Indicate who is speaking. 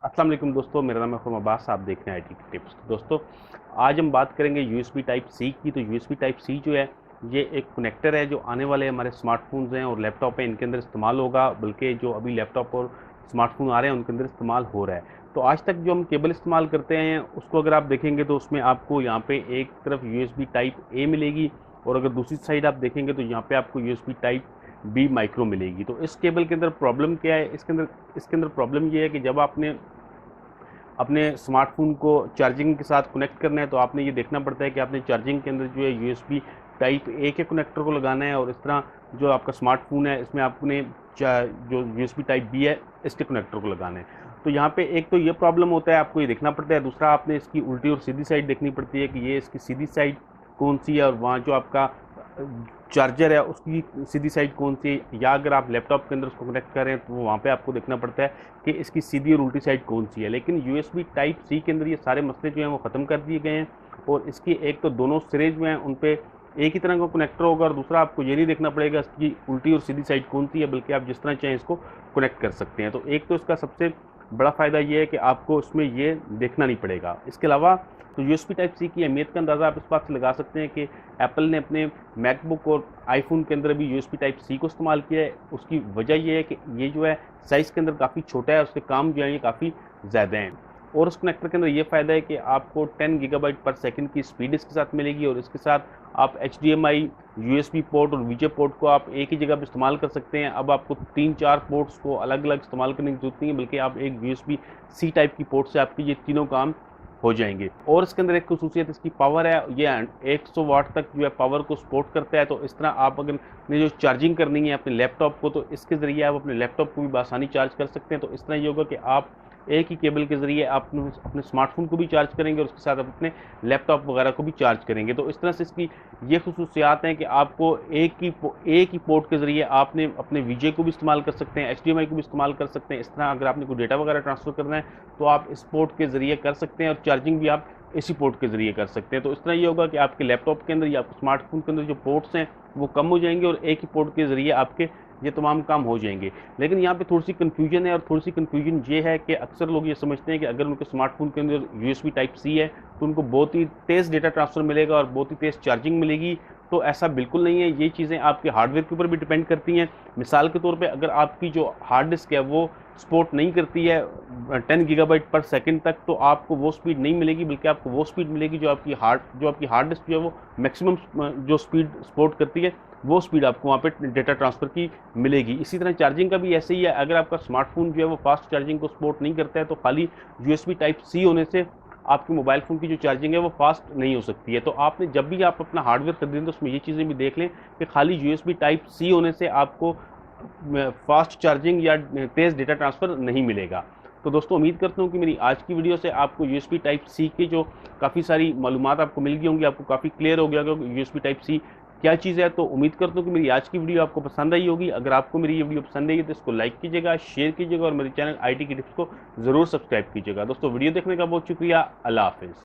Speaker 1: अस्सलाम वालेकुम दोस्तों, मेरा नाम है खुर्म अब्बास। आप देख रहे हैं आईटी टिप्स। दोस्तों, आज हम बात करेंगे यूएसबी टाइप सी की। तो यूएसबी टाइप सी जो है, ये एक कनेक्टर है जो आने वाले हमारे स्मार्टफोन्स हैं और लैपटॉप हैं, इनके अंदर इस्तेमाल होगा। बल्कि जो अभी लैपटॉप और स्मार्टफोन आ रहे हैं उनके अंदर इस्तेमाल हो रहा है। तो आज तक जो हम केबल इस्तेमाल करते हैं उसको अगर आप देखेंगे तो उसमें आपको यहाँ पे एक तरफ यूएसबी टाइप ए मिलेगी, और अगर दूसरी साइड आप देखेंगे तो यहाँ पे आपको यूएसबी टाइप बी माइक्रो मिलेगी। तो इस केबल के अंदर प्रॉब्लम क्या है? इसके अंदर प्रॉब्लम ये है कि जब आपने अपने स्मार्टफोन को चार्जिंग के साथ कनेक्ट करना है तो आपने ये देखना पड़ता है कि आपने चार्जिंग के अंदर जो है यूएसबी टाइप ए के कनेक्टर को लगाना है, और इस तरह जो आपका स्मार्टफोन है इसमें आपने जो यूएसबी टाइप बी है इसके कनेक्टर को लगाना है। तो यहाँ पे एक तो ये प्रॉब्लम होता है, आपको ये देखना पड़ता है। दूसरा, आपने इसकी उल्टी और सीधी साइड देखनी पड़ती है कि ये इसकी सीधी साइड कौन सी है, और वहाँ जो आपका चार्जर है उसकी सीधी साइड कौन सी है। या अगर आप लैपटॉप के अंदर उसको कनेक्ट करें तो वहाँ पे आपको देखना पड़ता है कि इसकी सीधी और उल्टी साइड कौन सी है। लेकिन यूएसबी टाइप सी के अंदर ये सारे मसले जो हैं वो ख़त्म कर दिए गए हैं, और इसकी एक तो दोनों सिरे जो हैं उन पे एक ही तरह का कनेक्टर होगा, और दूसरा आपको ये नहीं देखना पड़ेगा इसकी उल्टी और सीधी साइड कौन सी है, बल्कि आप जिस तरह चाहें इसको कनेक्ट कर सकते हैं। तो एक तो इसका सबसे बड़ा फ़ायदा ये है कि आपको इसमें ये देखना नहीं पड़ेगा। इसके अलावा तो यूएसबी टाइप सी की अहमियत का अंदाज़ा आप इस बात से लगा सकते हैं कि एप्पल ने अपने मैकबुक और आईफोन के अंदर भी यूएसबी टाइप सी को इस्तेमाल किया है। उसकी वजह ये है कि ये जो है साइज़ के अंदर काफ़ी छोटा है, उसके काम जो है ये काफ़ी ज़्यादा हैं। और उस कनेक्टर के अंदर ये फ़ायदा है कि आपको 10 गीगाबाइट पर सेकंड की स्पीड इसके साथ मिलेगी, और इसके साथ आप एचडीएमआई, यूएसबी पोर्ट और वीजे पोर्ट को आप एक ही जगह पर इस्तेमाल कर सकते हैं। अब आपको 3-4 पोर्ट्स को अलग अलग इस्तेमाल करने की जरूरत नहीं है, बल्कि आप एक यूएसबी सी टाइप की पोर्ट से आपके ये तीनों काम हो जाएंगे। और इसके अंदर एक खसूसियत इसकी पावर है, ये 100 वाट तक जो है पावर को सपोर्ट करता है। तो इस तरह आप अगर ने जो चार्जिंग करनी है अपने लैपटॉप को, तो इसके ज़रिए आप अपने लैपटॉप को भी आसानी चार्ज कर सकते हैं। तो इस तरह ये होगा कि आप एक ही केबल के ज़रिए आप अपने स्मार्टफोन को भी चार्ज करेंगे और उसके साथ आप अपने लैपटॉप वगैरह को भी चार्ज करेंगे। तो इस तरह से इसकी ये खसूसियात हैं कि आपको एक ही पोर्ट के ज़रिए आपने अपने वीजे को भी इस्तेमाल कर सकते हैं, एचडीएमआई को भी इस्तेमाल कर सकते हैं। इस तरह अगर आपने कोई डेटा वगैरह ट्रांसफ़र करना है तो आप इस पोर्ट के ज़रिए कर सकते हैं, और चार्जिंग भी आप इसी पोर्ट के ज़रिए कर सकते हैं। तो इस तरह ये होगा कि आपके लैपटॉप के अंदर या आपके स्मार्टफोन के अंदर जो पोर्ट्स हैं वो कम हो जाएंगे, और एक ही पोर्ट के ज़रिए आपके ये तमाम काम हो जाएंगे। लेकिन यहाँ पे थोड़ी सी कन्फ्यूजन है, और थोड़ी सी कन्फ्यूजन ये है कि अक्सर लोग ये समझते हैं कि अगर उनके स्मार्टफोन के अंदर यूएसबी टाइप सी है तो उनको बहुत ही तेज़ डेटा ट्रांसफ़र मिलेगा और बहुत ही तेज़ चार्जिंग मिलेगी। तो ऐसा बिल्कुल नहीं है। ये चीज़ें आपके हार्डवेयर के ऊपर भी डिपेंड करती हैं। मिसाल के तौर पे अगर आपकी जो हार्ड डिस्क है वो सपोर्ट नहीं करती है 10 गीगाबाइट पर सेकंड तक, तो आपको वो स्पीड नहीं मिलेगी, बल्कि आपको वो स्पीड मिलेगी जो आपकी हार्ड डिस्क जो है वो मैक्सिमम जो स्पीड सपोर्ट करती है वो स्पीड आपको वहाँ पे डेटा ट्रांसफ़र की मिलेगी। इसी तरह चार्जिंग का भी ऐसे ही है। अगर आपका स्मार्टफोन जो है वो फास्ट चार्जिंग को सपोर्ट नहीं करता है तो खाली यूएसबी टाइप सी होने से आपके मोबाइल फ़ोन की जो चार्जिंग है वो फास्ट नहीं हो सकती है। तो आपने जब भी आप अपना हार्डवेयर खरीदें तो उसमें ये चीज़ें भी देख लें कि खाली यूएसबी टाइप सी होने से आपको फास्ट चार्जिंग या तेज़ डेटा ट्रांसफ़र नहीं मिलेगा। तो दोस्तों, उम्मीद करता हूँ कि मेरी आज की वीडियो से आपको यूएसबी टाइप सी की जो काफ़ी सारी मालूमात आपको मिल गई होंगी, आपको काफ़ी क्लियर हो गया होगा यूएसबी टाइप सी क्या चीज़ है। तो उम्मीद करता हूँ कि मेरी आज की वीडियो आपको पसंद आई होगी। अगर आपको मेरी ये वीडियो पसंद आई है तो इसको लाइक कीजिएगा, शेयर कीजिएगा, और मेरे चैनल आईटी की टिप्स को ज़रूर सब्सक्राइब कीजिएगा। दोस्तों, वीडियो देखने का बहुत शुक्रिया। अल्लाह हाफ़िज़।